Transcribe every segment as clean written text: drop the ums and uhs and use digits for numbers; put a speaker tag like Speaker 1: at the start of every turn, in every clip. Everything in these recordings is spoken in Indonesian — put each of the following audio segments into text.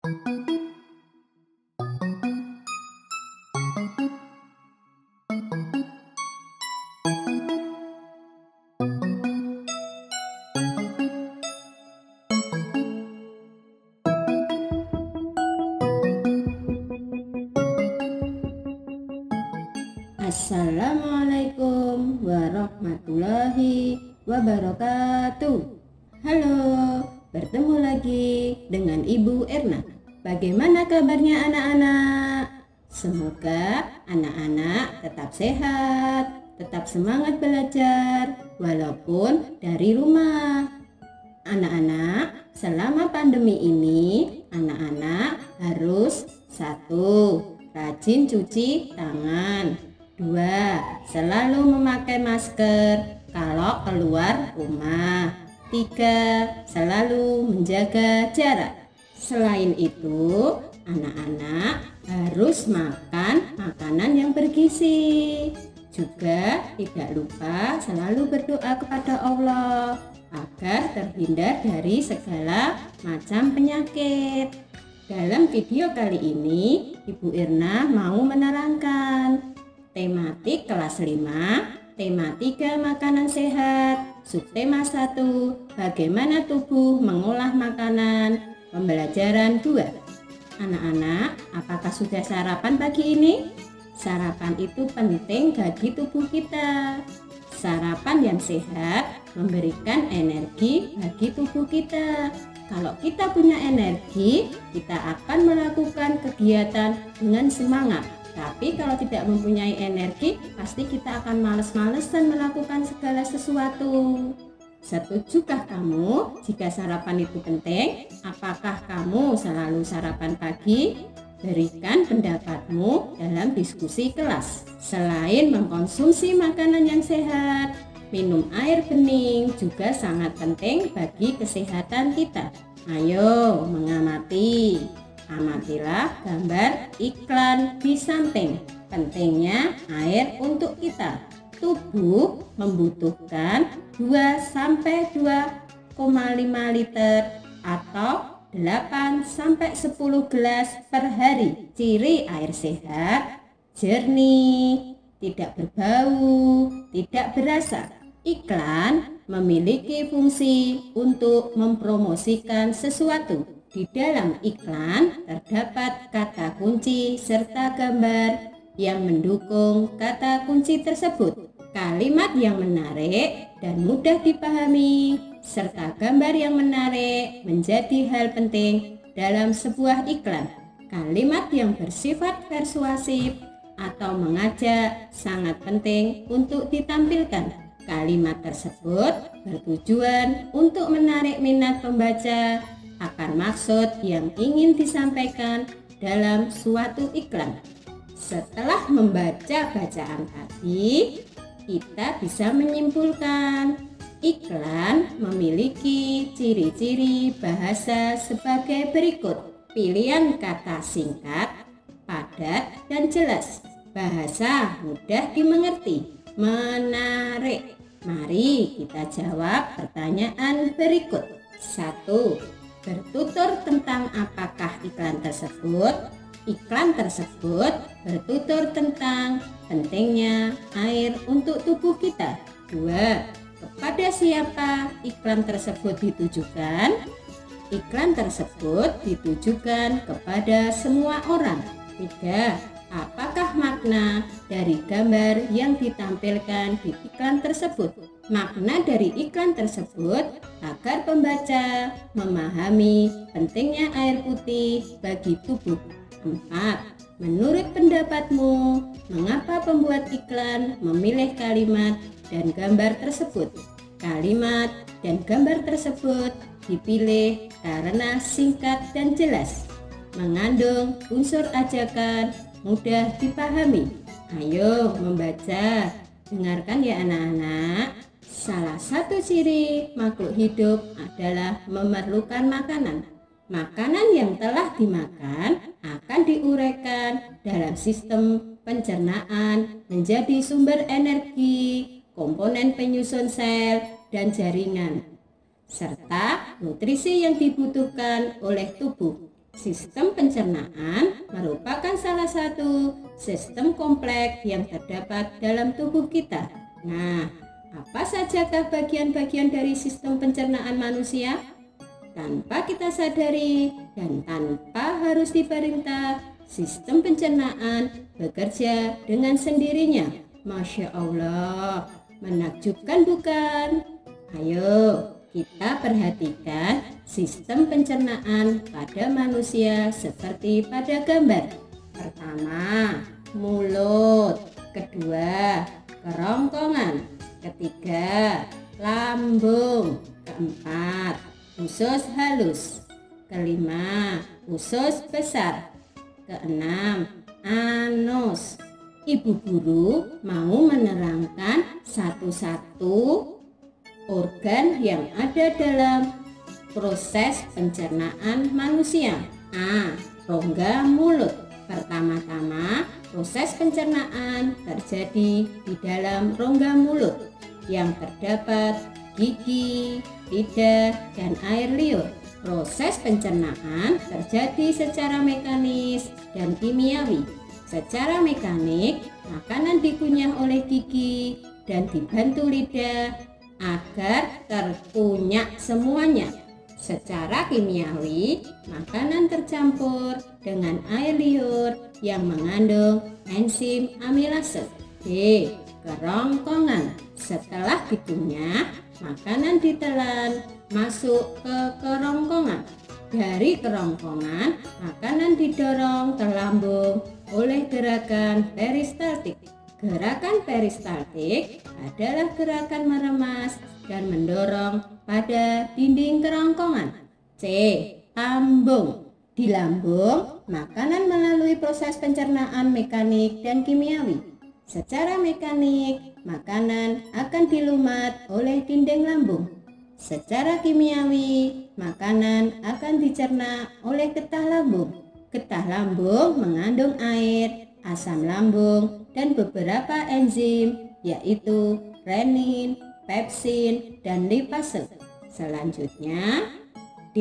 Speaker 1: Assalamualaikum warahmatullahi wabarakatuh. Halo, bertemu lagi dengan Ibu Erna. Bagaimana kabarnya anak-anak? Semoga anak-anak tetap sehat, tetap semangat belajar walaupun dari rumah. Anak-anak, selama pandemi ini anak-anak harus 1. Rajin cuci tangan. 2. Selalu memakai masker kalau keluar rumah. 3. Selalu menjaga jarak. Selain itu, anak-anak harus makan makanan yang bergizi. Juga tidak lupa selalu berdoa kepada Allah agar terhindar dari segala macam penyakit. Dalam video kali ini, Ibu Irna mau menerangkan tematik kelas 5, tema 3 makanan sehat, subtema 1, bagaimana tubuh mengolah makanan, pembelajaran 2. Anak-anak, apakah sudah sarapan pagi ini? Sarapan itu penting bagi tubuh kita. Sarapan yang sehat memberikan energi bagi tubuh kita. Kalau kita punya energi, kita akan melakukan kegiatan dengan semangat. Tapi kalau tidak mempunyai energi, pasti kita akan malas-malesan melakukan segala sesuatu. Setujukah kamu jika sarapan itu penting? Apakah kamu selalu sarapan pagi? Berikan pendapatmu dalam diskusi kelas. Selain mengkonsumsi makanan yang sehat, minum air bening juga sangat penting bagi kesehatan kita. Ayo mengamati. Amatilah gambar iklan di samping. Pentingnya air untuk kita. Tubuh membutuhkan 2-2,5 liter atau 8-10 gelas per hari. Ciri air sehat: jernih, tidak berbau, tidak berasa. Iklan memiliki fungsi untuk mempromosikan sesuatu. Di dalam iklan terdapat kata kunci serta gambar yang mendukung kata kunci tersebut. Kalimat yang menarik dan mudah dipahami serta gambar yang menarik menjadi hal penting dalam sebuah iklan. Kalimat yang bersifat persuasif atau mengajak sangat penting untuk ditampilkan. Kalimat tersebut bertujuan untuk menarik minat pembaca akan maksud yang ingin disampaikan dalam suatu iklan. Setelah membaca bacaan tadi, kita bisa menyimpulkan iklan memiliki ciri-ciri bahasa sebagai berikut. Pilihan kata singkat, padat, dan jelas. Bahasa mudah dimengerti, menarik. Mari kita jawab pertanyaan berikut. 1. Bertutur tentang apakah iklan tersebut? Iklan tersebut bertutur tentang pentingnya air untuk tubuh kita. 2. Kepada siapa iklan tersebut ditujukan? Iklan tersebut ditujukan kepada semua orang. 3. Apakah makna dari gambar yang ditampilkan di iklan tersebut? Makna dari iklan tersebut agar pembaca memahami pentingnya air putih bagi tubuh. 4. Menurut pendapatmu, mengapa pembuat iklan memilih kalimat dan gambar tersebut? Kalimat dan gambar tersebut dipilih karena singkat dan jelas, mengandung unsur ajakan, mudah dipahami. Ayo membaca. Dengarkan ya anak-anak. Salah satu ciri makhluk hidup adalah memerlukan makanan. Makanan yang telah dimakan akan diuraikan dalam sistem pencernaan menjadi sumber energi, komponen penyusun sel dan jaringan, serta nutrisi yang dibutuhkan oleh tubuh. Sistem pencernaan merupakan salah satu sistem kompleks yang terdapat dalam tubuh kita. Nah, apa sajakah bagian-bagian dari sistem pencernaan manusia? Tanpa kita sadari dan tanpa harus diperintah, sistem pencernaan bekerja dengan sendirinya. Masya Allah, menakjubkan bukan? Ayo kita perhatikan sistem pencernaan pada manusia seperti pada gambar. Pertama, mulut. Kedua, kerongkongan. Ketiga, lambung. Keempat, usus halus. Kelima, usus besar. Keenam, anus. Ibu guru mau menerangkan satu-satu organ yang ada dalam proses pencernaan manusia. A. Rongga mulut. Pertama-tama, proses pencernaan terjadi di dalam rongga mulut yang terdapat gigi, lidah, dan air liur. Proses pencernaan terjadi secara mekanis dan kimiawi. Secara mekanik, makanan dikunyah oleh gigi dan dibantu lidah agar terkunyah semuanya. Secara kimiawi, makanan tercampur dengan air liur yang mengandung enzim amilase. B. Kerongkongan. Setelah dikunyah, makanan ditelan masuk ke kerongkongan. Dari kerongkongan, makanan didorong ke lambung oleh gerakan peristaltik. Gerakan peristaltik adalah gerakan meremas dan mendorong pada dinding kerongkongan. C. Lambung. Di lambung, makanan melalui proses pencernaan mekanik dan kimiawi. Secara mekanik, makanan akan dilumat oleh dinding lambung. Secara kimiawi, makanan akan dicerna oleh getah lambung. Getah lambung mengandung air, asam lambung, dan beberapa enzim, yaitu renin, pepsin, dan lipase. Selanjutnya, D.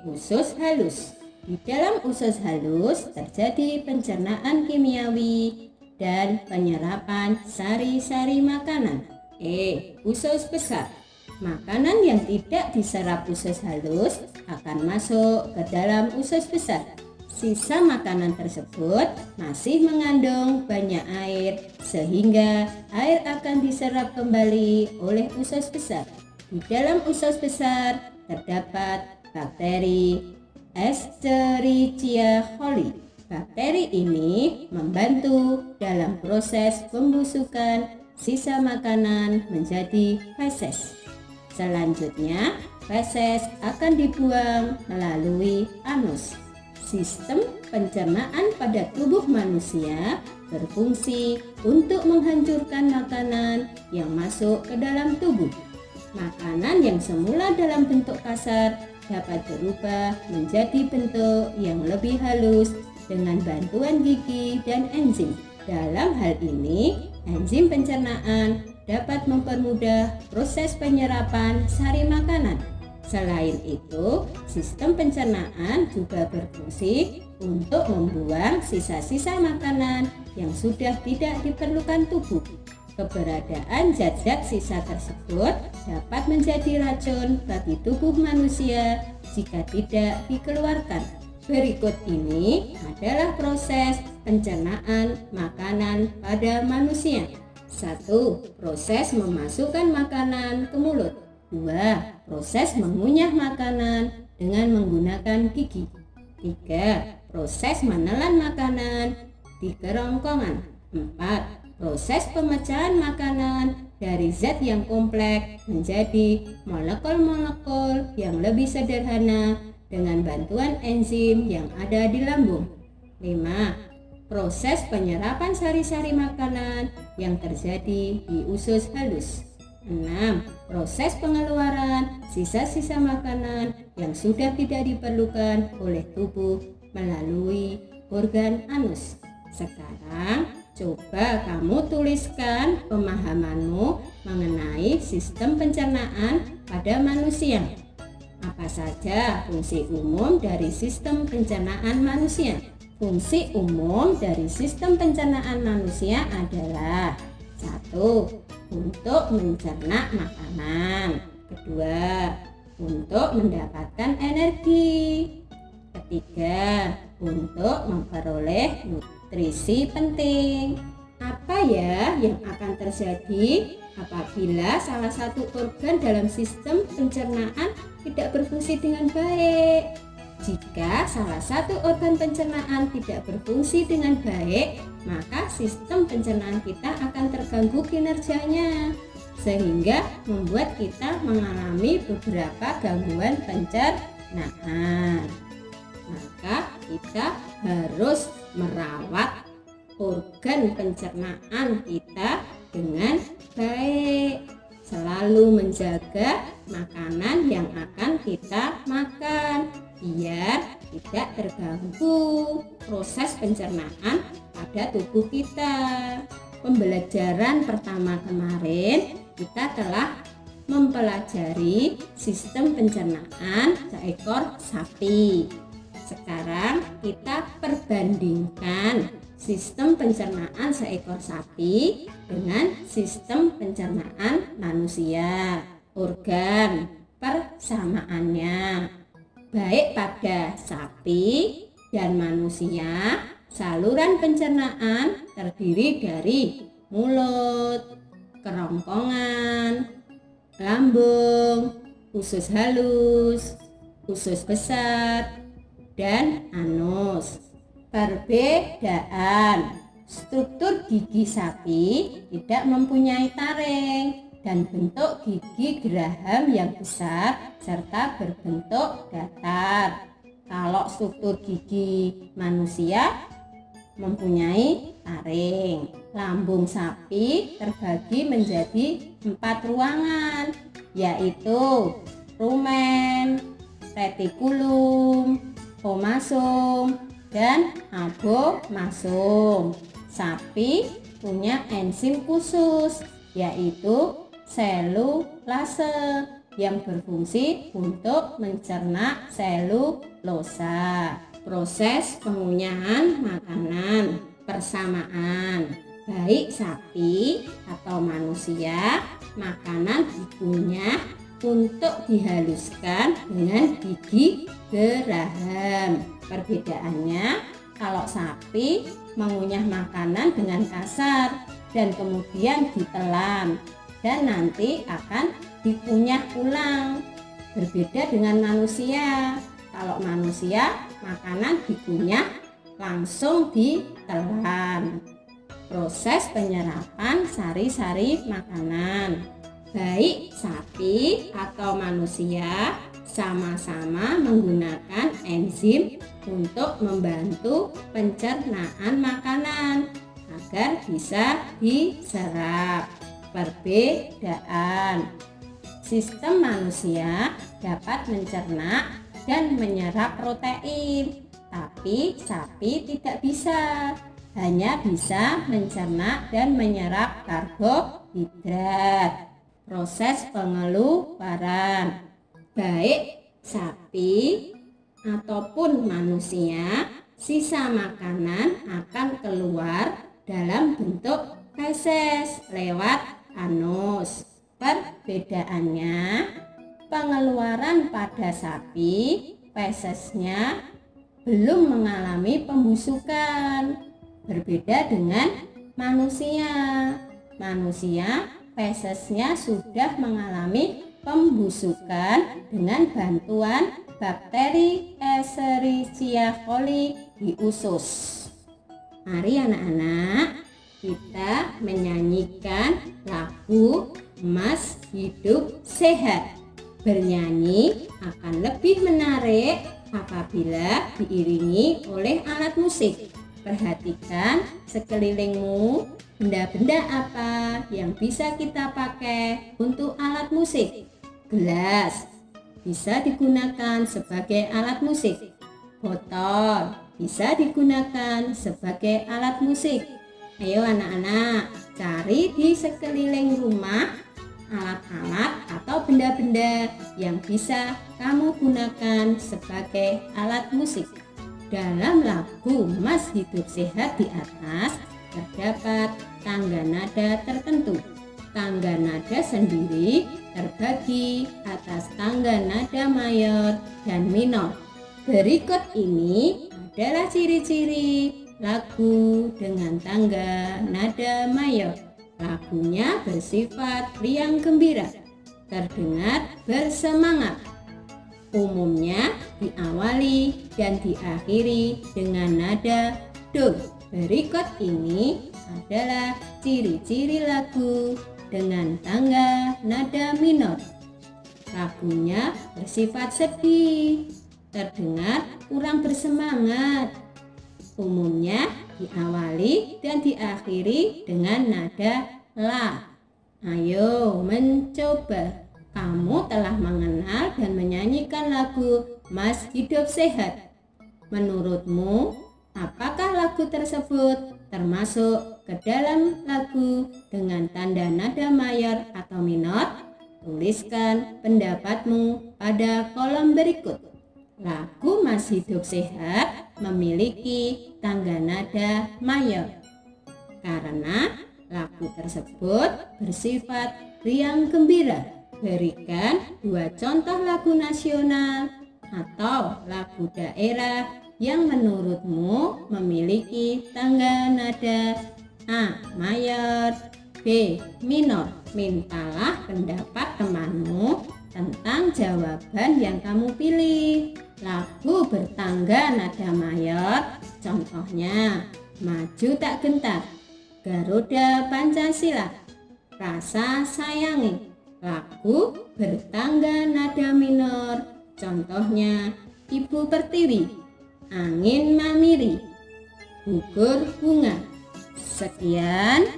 Speaker 1: Usus halus. Di dalam usus halus terjadi pencernaan kimiawi dan penyerapan sari-sari makanan. E. Usus besar. Makanan yang tidak diserap usus halus akan masuk ke dalam usus besar. Sisa makanan tersebut masih mengandung banyak air sehingga air akan diserap kembali oleh usus besar. Di dalam usus besar terdapat bakteri Escherichia coli. Bakteri ini membantu dalam proses pembusukan sisa makanan menjadi feses. Selanjutnya, feses akan dibuang melalui anus. Sistem pencernaan pada tubuh manusia berfungsi untuk menghancurkan makanan yang masuk ke dalam tubuh. Makanan yang semula dalam bentuk kasar dapat berubah menjadi bentuk yang lebih halus dengan bantuan gigi dan enzim. Dalam hal ini, enzim pencernaan dapat mempermudah proses penyerapan sari makanan. Selain itu, sistem pencernaan juga berfungsi untuk membuang sisa-sisa makanan yang sudah tidak diperlukan tubuh. Keberadaan zat-zat sisa tersebut dapat menjadi racun bagi tubuh manusia jika tidak dikeluarkan. Berikut ini adalah proses pencernaan makanan pada manusia. 1. Proses memasukkan makanan ke mulut. 2. Proses mengunyah makanan dengan menggunakan gigi. 3. Proses menelan makanan di kerongkongan. 4. Proses pemecahan makanan dari zat yang kompleks menjadi molekul-molekul yang lebih sederhana dengan bantuan enzim yang ada di lambung. 5. Proses penyerapan sari-sari makanan yang terjadi di usus halus. 6. Proses pengeluaran sisa-sisa makanan yang sudah tidak diperlukan oleh tubuh melalui organ anus. Sekarang, coba kamu tuliskan pemahamanmu mengenai sistem pencernaan pada manusia. Apa saja fungsi umum dari sistem pencernaan manusia? Fungsi umum dari sistem pencernaan manusia adalah: 1. Untuk mencerna makanan. 2. Untuk mendapatkan energi. 3. Untuk memperoleh nutrisi penting. Apa ya yang akan terjadi apabila salah satu organ dalam sistem pencernaan tidak berfungsi dengan baik? Jika salah satu organ pencernaan tidak berfungsi dengan baik, maka sistem pencernaan kita akan terganggu kinerjanya, sehingga membuat kita mengalami beberapa gangguan pencernaan. Maka kita harus merawat organ pencernaan kita dengan baik, selalu menjaga makanan yang akan kita makan biar tidak terganggu proses pencernaan pada tubuh kita. Pembelajaran pertama kemarin kita telah mempelajari sistem pencernaan seekor sapi. Sekarang kita perbandingkan sistem pencernaan seekor sapi dengan sistem pencernaan manusia. Organ persamaannya: baik pada sapi dan manusia, saluran pencernaan terdiri dari mulut, kerongkongan, lambung, usus halus, usus besar, dan anus. Perbedaan: struktur gigi sapi tidak mempunyai taring dan bentuk gigi geraham yang besar serta berbentuk datar. Kalau struktur gigi manusia mempunyai taring. Lambung sapi terbagi menjadi 4 ruangan, yaitu rumen, retikulum, omasum, dan abomasum. Sapi punya enzim khusus, yaitu selulase, yang berfungsi untuk mencerna selulosa. Proses pengunyahan makanan persamaan: baik sapi atau manusia, makanan dikunyah untuk dihaluskan dengan gigi geraham. Perbedaannya, kalau sapi mengunyah makanan dengan kasar dan kemudian ditelan dan nanti akan dikunyah ulang. Berbeda dengan manusia. Kalau manusia, makanan dikunyah langsung ditelan. Proses penyerapan sari-sari makanan: baik sapi atau manusia sama-sama menggunakan enzim untuk membantu pencernaan makanan agar bisa diserap. Perbedaan: sistem manusia dapat mencerna dan menyerap protein, tapi sapi tidak bisa. Hanya bisa mencerna dan menyerap karbohidrat. Proses pengeluaran: baik sapi ataupun manusia, sisa makanan akan keluar dalam bentuk feses lewat anus. Perbedaannya, pengeluaran pada sapi, fesesnya belum mengalami pembusukan. Berbeda dengan manusia. Manusia, fesesnya sudah mengalami pembusukan dengan bantuan bakteri Escherichia coli di usus. Mari anak-anak, kita menyanyikan lagu Emas Hidup Sehat. Bernyanyi akan lebih menarik apabila diiringi oleh alat musik. Perhatikan sekelilingmu, benda-benda apa yang bisa kita pakai untuk alat musik. Gelas bisa digunakan sebagai alat musik. Botol bisa digunakan sebagai alat musik. Ayo anak-anak, cari di sekeliling rumah alat-alat atau benda-benda yang bisa kamu gunakan sebagai alat musik. Dalam lagu Mas Hidup Sehat di atas terdapat tangga nada tertentu. Tangga nada sendiri terbagi atas tangga nada mayor dan minor. Berikut ini adalah ciri-ciri lagu dengan tangga nada mayor. Lagunya bersifat riang gembira, terdengar bersemangat. Umumnya diawali dan diakhiri dengan nada do. Berikut ini adalah ciri-ciri lagu dengan tangga nada minor. Lagunya bersifat sedih, terdengar kurang bersemangat. Umumnya diawali dan diakhiri dengan nada la. Ayo mencoba. Kamu telah mengenal dan menyanyikan lagu Mas Hidup Sehat. Menurutmu, apakah lagu tersebut termasuk ke dalam lagu dengan tanda nada mayor atau minor? Tuliskan pendapatmu pada kolom berikut. Lagu Mas Hidup Sehat memiliki tangga nada mayor karena lagu tersebut bersifat riang gembira. Berikan 2 contoh lagu nasional atau lagu daerah yang menurutmu memiliki tangga nada A mayor, B minor. Mintalah pendapat temanmu tentang jawaban yang kamu pilih. Lagu bertangga nada mayor, contohnya Maju Tak Gentar, Garuda Pancasila, Rasa Sayangi. Lagu bertangga nada minor, contohnya Ibu Pertiwi, Angin Mamiri, Gugur Bunga. Sekian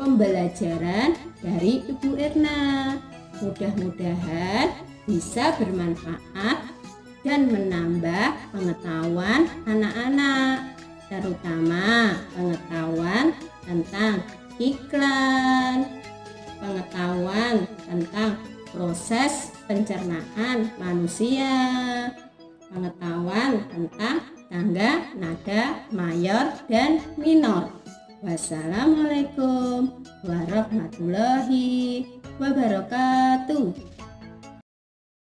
Speaker 1: pembelajaran dari Ibu Erna. Mudah-mudahan bisa bermanfaat dan menambah pengetahuan anak-anak, terutama pengetahuan tentang iklan, pengetahuan tentang proses pencernaan manusia, pengetahuan tentang tangga nada mayor dan minor. Wassalamualaikum warahmatullahi wabarakatuh.